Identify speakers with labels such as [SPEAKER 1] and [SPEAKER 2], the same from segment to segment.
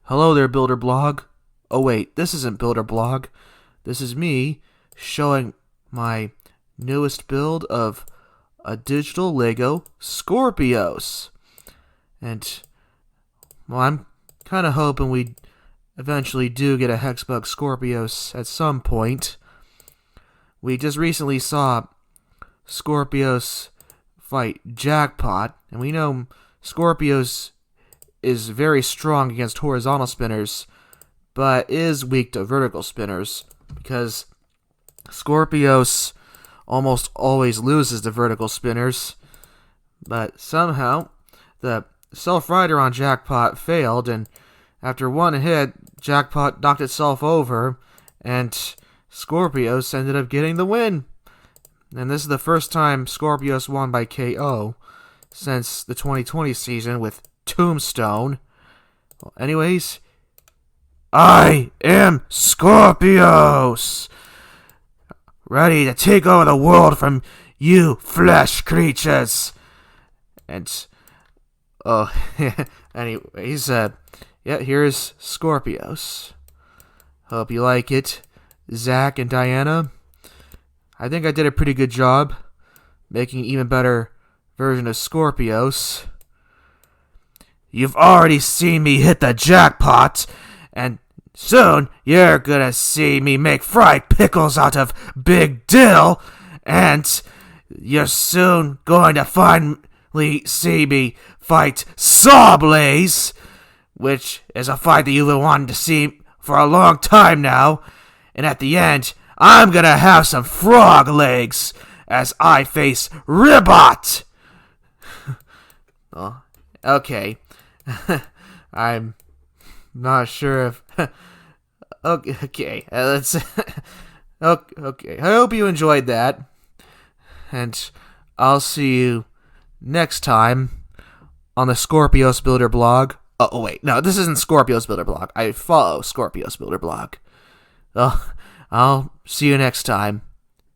[SPEAKER 1] Hello there, Builder Blog. Oh wait, this isn't Builder Blog. This is me showing my newest build of a digital Lego Skorpios. And, well, I'm kind of hoping we eventually do get a Hexbug Skorpios at some point. We just recently saw Skorpios fight Jackpot, and we know Skorpios is very strong against horizontal spinners, but is weak to vertical spinners, because Skorpios almost always loses to vertical spinners, but somehow the self-rider on Jackpot failed, and after one hit, Jackpot knocked itself over, and Skorpios ended up getting the win. And this is the first time Skorpios won by KO since the 2020 season with Tombstone. Well, anyways, I am Skorpios, ready to take over the world from you flesh creatures. And anyways, yeah, here's Skorpios. Hope you like it, Zach and Diana. I think I did a pretty good job making an even better version of Skorpios. You've already seen me hit the jackpot, and soon you're gonna see me make fried pickles out of Big Dill, and you're soon going to finally see me fight SawBlaze, which is a fight that you've been wanting to see for a long time now, and at the end, I'm gonna have some frog legs as I face Ribbot. Oh, okay. I'm not sure if... okay, let's... okay, I hope you enjoyed that. And I'll see you next time on the Skorpios Builder blog. Oh, wait, no, this isn't Skorpios Builder blog. I follow Skorpios Builder blog. Oh, I'll see you next time.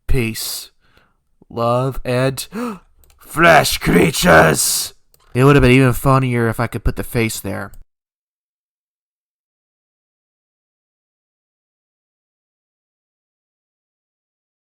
[SPEAKER 1] Peace, love, and flesh creatures! It would have been even funnier if I could put the face there.